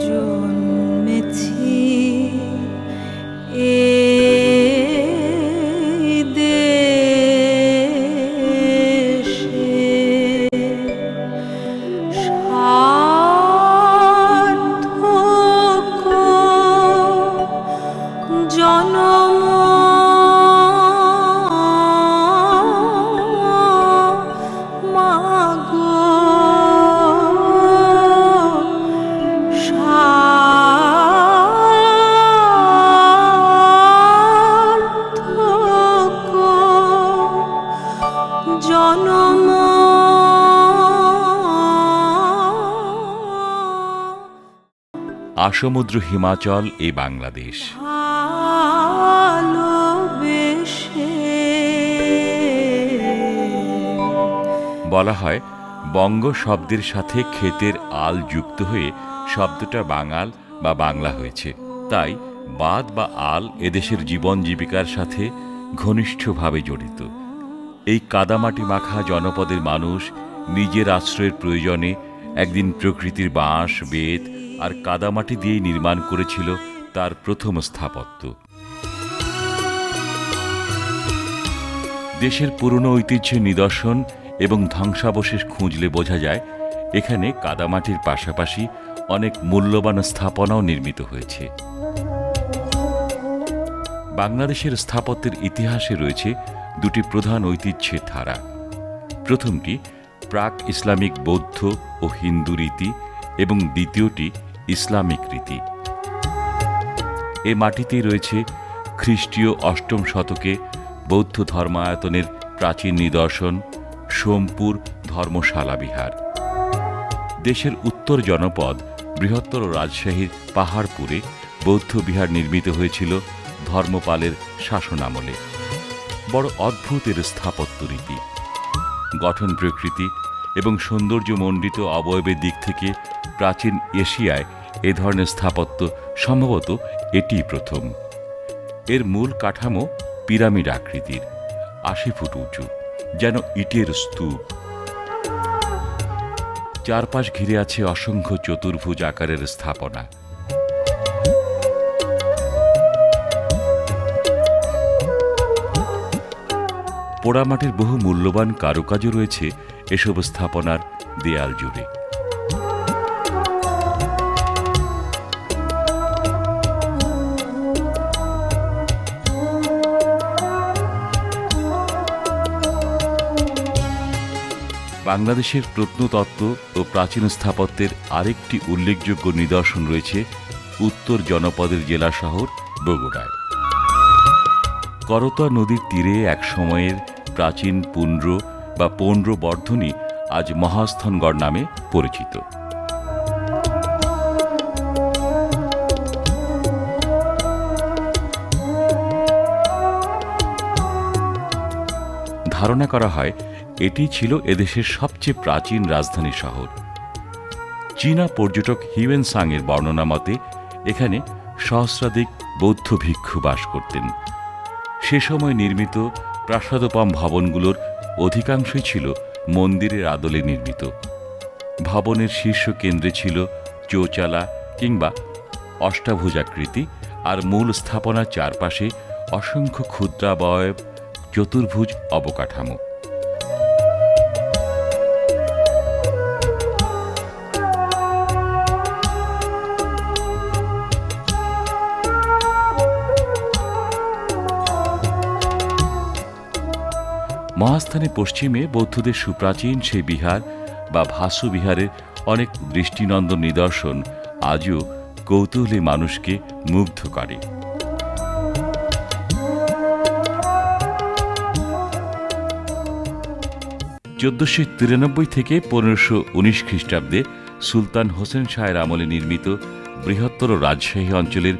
জন্মেছি এ দেশে, সার্থক জনম মাগো, সার্থক জনম। আসমুদ্র হিমাচল এই বাংলাদেশ। বলা হয় বঙ্গ শব্দের সাথে ক্ষেতের আল যুক্ত হয়ে শব্দটা বাঙাল বা বাংলা হয়েছে। তাই বাদ বা আল এদেশের জীবন জীবিকার সাথে ঘনিষ্ঠভাবে জড়িত। এই কাদামাটি মাখা জনপদের মানুষ নিজের আশ্রয়ের প্রয়োজনে একদিন প্রকৃতির বাঁশ, বেত আর কাদামাটি দিয়েই নির্মাণ করেছিল তার প্রথম স্থাপত্য। দেশের পুরনো ঐতিহ্যের নিদর্শন এবং ধ্বংসাবশেষ খুঁজলে বোঝা যায় এখানে কাদামাটির পাশাপাশি অনেক মূল্যবান স্থাপনাও নির্মিত হয়েছে। বাংলাদেশের স্থাপত্যের ইতিহাসে রয়েছে দুটি প্রধান ঐতিহ্যের ধারা। প্রথমটি প্রাক ইসলামিক বৌদ্ধ ও হিন্দু রীতি এবং দ্বিতীয়টি ইসলামিক রীতি। এ মাটিতেই রয়েছে খ্রিস্টীয় অষ্টম শতকে বৌদ্ধ ধর্মায়তনের প্রাচীন নিদর্শন সোমপুর ধর্মশালা বিহার। দেশের উত্তর জনপদ বৃহত্তর রাজশাহীর পাহাড়পুরে বৌদ্ধ বিহার নির্মিত হয়েছিল ধর্মপালের শাসনামলে। বড় অদ্ভুত এর স্থাপত্য রীতি, গঠন প্রকৃতি এবং সৌন্দর্যমণ্ডিত অবয়বের দিক থেকে প্রাচীন এশিয়ায় এ ধরনের স্থাপত্য সম্ভবত এটিই প্রথম। এর মূল কাঠামো পিরামিড আকৃতির, ৮০ ফুট উঁচু, যেন ইটের স্তূপ। চারপাশ ঘিরে আছে অসংখ্য চতুর্ভুজ আকারের স্থাপনা। পোড়ামাটির বহু মূল্যবান কারুকাজও রয়েছে এসব স্থাপনার দেয়াল জুড়ে। বাংলাদেশের প্রত্নতত্ত্ব ও প্রাচীন স্থাপত্যের আরেকটি উল্লেখযোগ্য নিদর্শন রয়েছে উত্তর জনপদের জেলা শহর বগুড়ায়। করতোয়া নদীর তীরে এক সময়ের প্রাচীন পুন্ড্র বা পৌন্ড্র বর্ধনী আজ মহাস্থানগড় নামে পরিচিত। ধারণা করা হয় এটি ছিল এদেশের সবচেয়ে প্রাচীন রাজধানী শহর। চীনা পর্যটক হিউয়েন সাংয়ের বর্ণনা মতে এখানে সহস্রাধিক বৌদ্ধ ভিক্ষু বাস করতেন। সে সময় নির্মিত প্রাসাদোপম ভবনগুলোর অধিকাংশই ছিল মন্দিরের আদলে নির্মিত। ভবনের শীর্ষ কেন্দ্রে ছিল চৌচালা কিংবা অষ্টাভুজাকৃতি, আর মূল স্থাপনার চারপাশে অসংখ্য ক্ষুদ্রাবয়ব চতুর্ভুজ অবকাঠামো। মহাস্থানের পশ্চিমে বৌদ্ধদের সুপ্রাচীন সেই বিহার বা ভাসু বিহারের অনেক দৃষ্টিনন্দন নিদর্শন আজও কৌতূহলী মানুষকে মুগ্ধ করে। 1493 থেকে 1519 খ্রিস্টাব্দে সুলতান হোসেন শাহের আমলে নির্মিত বৃহত্তর রাজশাহী অঞ্চলের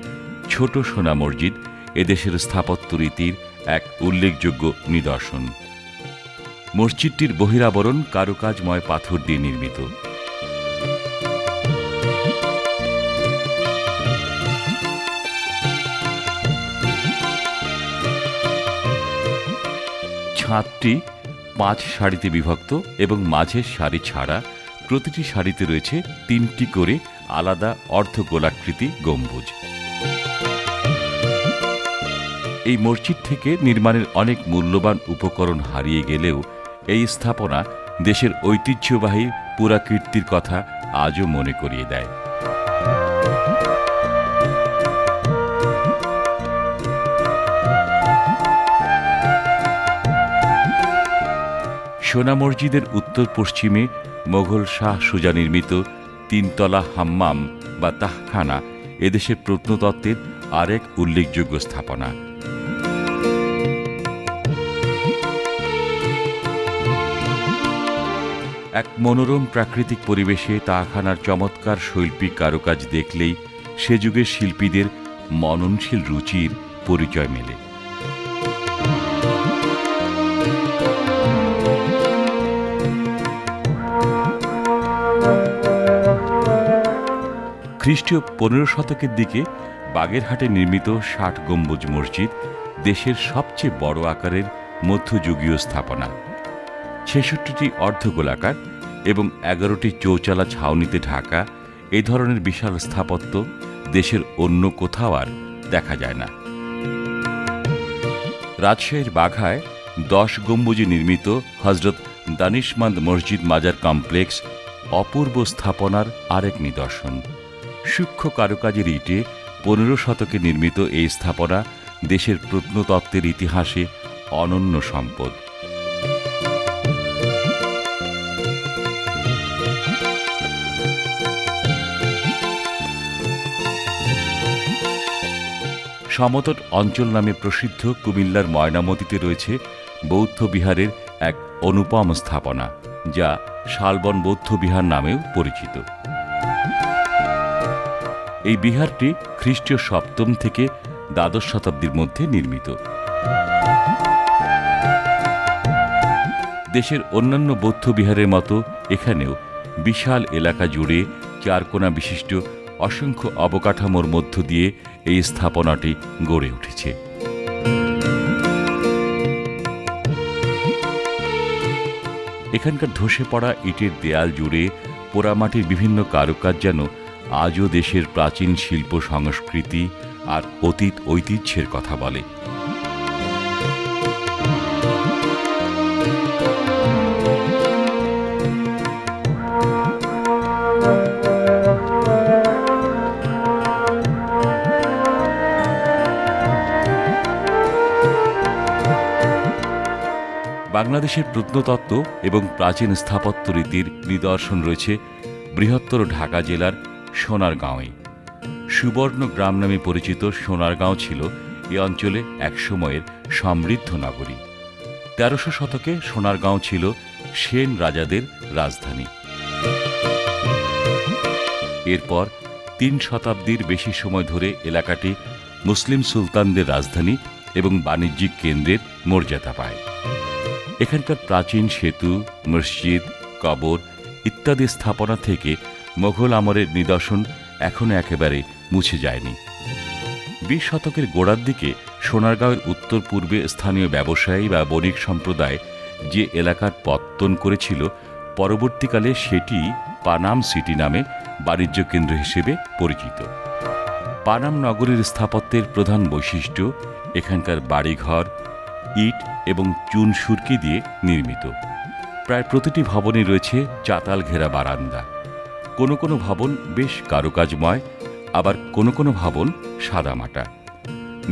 ছোট সোনা মসজিদ এদেশের স্থাপত্য রীতির এক উল্লেখযোগ্য নিদর্শন। মসজিদটির বহিরাবরণ কারুকাজময় পাথর দিয়ে নির্মিত। ছাদটি 5 সারিতে বিভক্ত এবং মাঝের সারি ছাড়া প্রতিটি সারিতে রয়েছে 3টি করে আলাদা অর্ধগোলাকৃতি গম্বুজ। এই মসজিদ থেকে নির্মাণের অনেক মূল্যবান উপকরণ হারিয়ে গেলেও এই স্থাপনা দেশের ঐতিহ্যবাহী পুরাকীর্তির কথা আজও মনে করিয়ে দেয়। সোনা মসজিদের উত্তর পশ্চিমে মোগল শাহ সুজা নির্মিত তিনতলা হাম্মাম বা তাহখানা এদেশের প্রত্নতত্ত্বের আরেক উল্লেখযোগ্য স্থাপনা। এক মনোরম প্রাকৃতিক পরিবেশে তাহখানার চমৎকার শৈল্পিক কারুকাজ দেখলেই সে যুগের শিল্পীদের মননশীল রুচির পরিচয় মেলে। খ্রিস্টীয় 15 শতকের দিকে বাগেরহাটে নির্মিত 60 গম্বুজ মসজিদ দেশের সবচেয়ে বড় আকারের মধ্যযুগীয় স্থাপনা। 66টি অর্ধগোলাকার এবং 11টি চৌচালা ছাউনিতে ঢাকা এ ধরনের বিশাল স্থাপত্য দেশের অন্য কোথাও আর দেখা যায় না। রাজশাহীর বাঘায় 10 গম্বুজে নির্মিত হজরত দানিশমান্দ মসজিদ মাজার কমপ্লেক্স অপূর্ব স্থাপনার আরেক নিদর্শন। সূক্ষ্ম কারুকাজের ইটে 15 শতকে নির্মিত এই স্থাপনা দেশের প্রত্নতত্ত্বের ইতিহাসে অনন্য সম্পদ। সমতট অঞ্চল নামে প্রসিদ্ধ কুমিল্লার ময়নামতিতে রয়েছে বৌদ্ধ বিহারের এক অনুপম স্থাপনা, যা শালবন বৌদ্ধ বিহার নামেও পরিচিত। এই বিহারটি খ্রিস্টীয় 7ম থেকে দ্বাদশ শতাব্দীর মধ্যে নির্মিত। দেশের অন্যান্য বৌদ্ধ বিহারের মতো এখানেও বিশাল এলাকা জুড়ে 4 কোণা বিশিষ্ট অসংখ্য অবকাঠামোর মধ্য দিয়ে এই স্থাপনাটি গড়ে উঠেছে। এখানকার ধসে পড়া ইটের দেয়াল জুড়ে পোড়ামাটির বিভিন্ন কারুকাজ যেন আজও দেশের প্রাচীন শিল্প সংস্কৃতি আর অতীত ঐতিহ্যের কথা বলে। বাংলাদেশের প্রত্নতত্ত্ব এবং প্রাচীন স্থাপত্য রীতির নিদর্শন রয়েছে বৃহত্তর ঢাকা জেলার সোনারগাঁওয়ে। সুবর্ণ গ্রাম নামে পরিচিত সোনারগাঁও ছিল এ অঞ্চলে এক সময়ের সমৃদ্ধ নগরী। 1300 শতকে সোনারগাঁও ছিল সেন রাজাদের রাজধানী। এরপর 3 শতাব্দীর বেশি সময় ধরে এলাকাটি মুসলিম সুলতানদের রাজধানী এবং বাণিজ্যিক কেন্দ্রের মর্যাদা পায়। এখানকার প্রাচীন সেতু, মসজিদ, কবর ইত্যাদি স্থাপনা থেকে মোগল আমলের নিদর্শন এখনো একেবারে মুছে যায়নি। 20 শতকের গোড়ার দিকে সোনারগাঁওয়ের উত্তর পূর্বে স্থানীয় ব্যবসায়ী বা বণিক সম্প্রদায় যে এলাকার পত্তন করেছিল, পরবর্তীকালে সেটি পানাম সিটি নামে বাণিজ্য কেন্দ্র হিসেবে পরিচিত। পানাম নগরীর স্থাপত্যের প্রধান বৈশিষ্ট্য এখানকার বাড়িঘর ইট এবং চুন সুরকি দিয়ে নির্মিত। প্রায় প্রতিটি ভবনে রয়েছে চাতাল ঘেরা বারান্দা। কোনো কোনো ভবন বেশ কারুকাজময়, আবার কোনো কোনো ভবন সাদামাটা।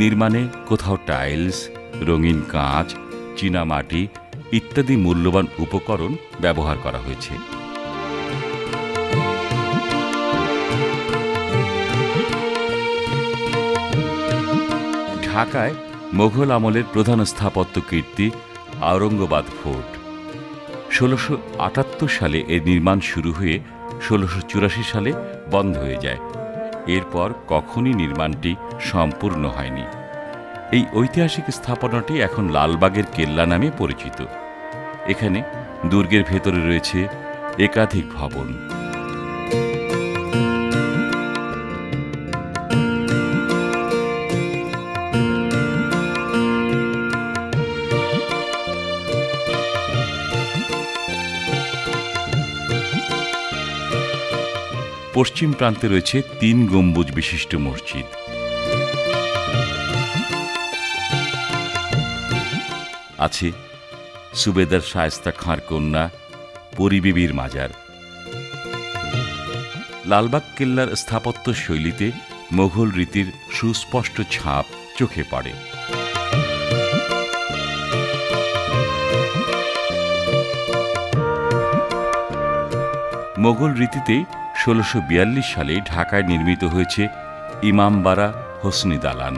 নির্মাণে কোথাও টাইলস, রঙিন কাঁচ, চীনামাটি ইত্যাদি মূল্যবান উপকরণ ব্যবহার করা হয়েছে। ঢাকায় মোগল আমলের প্রধান স্থাপত্য কীর্তি আওরঙ্গাবাদ ফোর্ট। 1678 সালে এর নির্মাণ শুরু হয়ে 1684 সালে বন্ধ হয়ে যায়। এরপর কখনই নির্মাণটি সম্পূর্ণ হয়নি। এই ঐতিহাসিক স্থাপনাটি এখন লালবাগের কেল্লা নামে পরিচিত। এখানে দুর্গের ভেতরে রয়েছে একাধিক ভবন। পশ্চিম প্রান্তে রয়েছে 3 গম্বুজ বিশিষ্ট মসজিদ। আছে সুবেদার শায়েস্তা খাঁর কন্যা পরী বিবির মাজার। লালবাগ কেল্লার স্থাপত্য শৈলীতে মোঘল রীতির সুস্পষ্ট ছাপ চোখে পড়ে। মোগল রীতিতে 1642 সালে ঢাকায় নির্মিত হয়েছে ইমামবাড়া হোসনি দালান।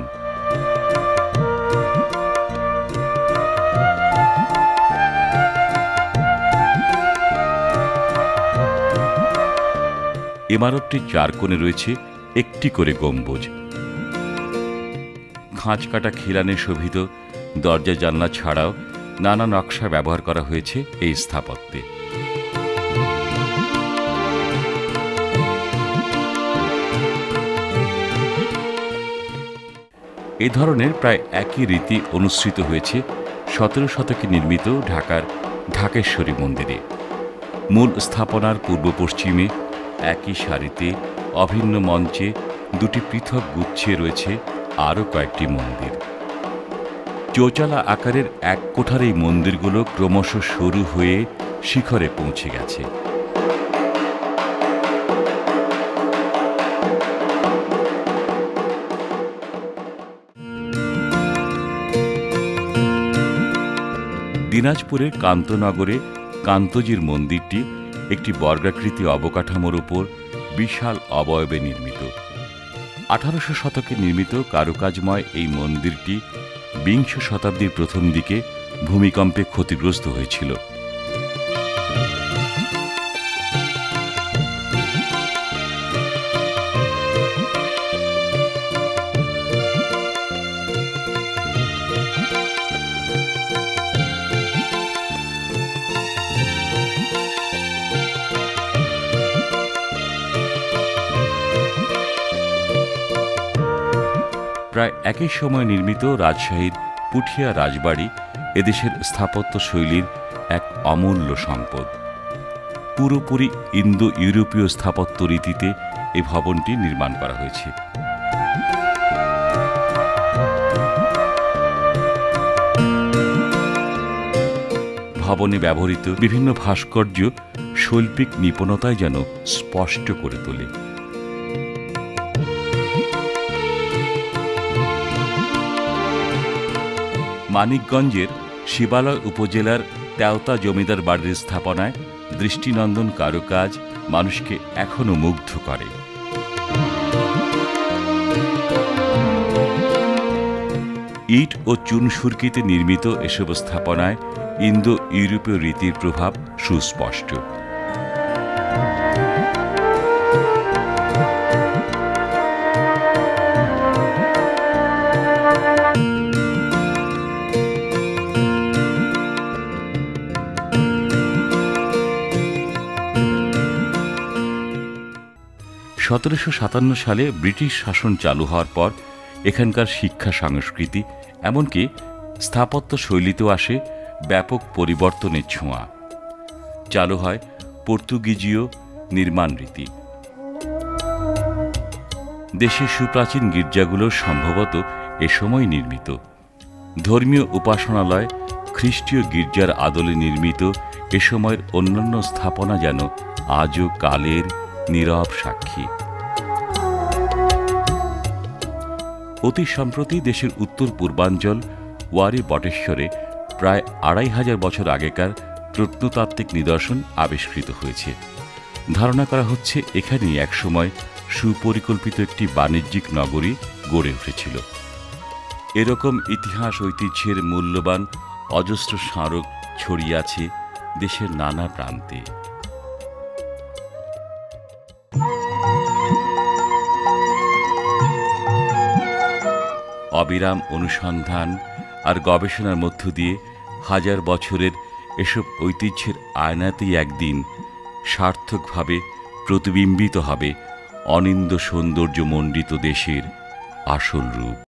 ইমারতটির 4 কোণে রয়েছে একটি করে গম্বুজ। খাঁজ কাটা খিলানে শোভিত দরজা জানলা ছাড়াও নানা নকশা ব্যবহার করা হয়েছে এই স্থাপত্যে। এ ধরনের প্রায় একই রীতি অনুসৃত হয়েছে 17 শতকে নির্মিত ঢাকার ঢাকেশ্বরী মন্দিরে। মূল স্থাপনার পূর্ব পশ্চিমে একই সারিতে অভিন্ন মঞ্চে 2টি পৃথক গুচ্ছে রয়েছে আরও কয়েকটি মন্দির। চৌচালা আকারের এক কোঠার এই মন্দিরগুলো ক্রমশ সরু হয়ে শিখরে পৌঁছে গেছে। দিনাজপুরের কান্তনগরে কান্তজির মন্দিরটি একটি বর্গাকৃতি অবকাঠামোর উপর বিশাল অবয়বে নির্মিত। 1800 শতকে নির্মিত কারুকাজময় এই মন্দিরটি 20 শতাব্দীর প্রথম দিকে ভূমিকম্পে ক্ষতিগ্রস্ত হয়েছিল। প্রায় একই সময় নির্মিত রাজশাহীর পুঠিয়া রাজবাড়ি এদেশের স্থাপত্য শৈলীর এক অমূল্য সম্পদ। পুরোপুরি ইন্দো ইউরোপীয় স্থাপত্য রীতিতে এই ভবনটি নির্মাণ করা হয়েছে। ভবনে ব্যবহৃত বিভিন্ন ভাস্কর্য শৈল্পিক নিপুণতায় যেন স্পষ্ট করে তোলে। মানিকগঞ্জের শিবালয় উপজেলার তেওতা জমিদার বাড়ির স্থাপনায় দৃষ্টিনন্দন কারুকাজ মানুষকে এখনো মুগ্ধ করে। ইট ও চুন সুরকিতে নির্মিত এসব স্থাপনায় ইন্দো ইউরোপীয় রীতির প্রভাব সুস্পষ্ট। সালে ব্রিটিশ শাসন চালু হওয়ার পর এখানকার শিক্ষা সংস্কৃতি এমনকি স্থাপত্য শৈলীতেও আসে ব্যাপক পরিবর্তনের ছোঁয়া। চালু হয় পর্তুগিজীয় নির্মাণ রীতি। দেশের সুপ্রাচীন গির্জাগুলো সম্ভবত এ সময় নির্মিত। ধর্মীয় উপাসনালয় খ্রিস্টীয় গির্জার আদলে নির্মিত এ সময়ের অন্যান্য স্থাপনা যেন আজও কালের নীরব সাক্ষী। অতি সম্প্রতি দেশের উত্তর পূর্বাঞ্চল ওয়ারী বটেশ্বরে প্রায় 2500 বছর আগেকার প্রত্নতাত্ত্বিক নিদর্শন আবিষ্কৃত হয়েছে। ধারণা করা হচ্ছে এখানেই একসময় সুপরিকল্পিত একটি বাণিজ্যিক নগরী গড়ে উঠেছিল। এরকম ইতিহাস ঐতিহ্যের মূল্যবান অজস্র স্মারক ছড়িয়ে আছে দেশের নানা প্রান্তে। অবিরাম অনুসন্ধান আর গবেষণার মধ্য দিয়ে হাজার বছরের এসব ঐতিহ্যের আয়নাতেই একদিন সার্থকভাবে প্রতিবিম্বিত হবে অনিন্দ্য সৌন্দর্যমণ্ডিত দেশের আসল রূপ।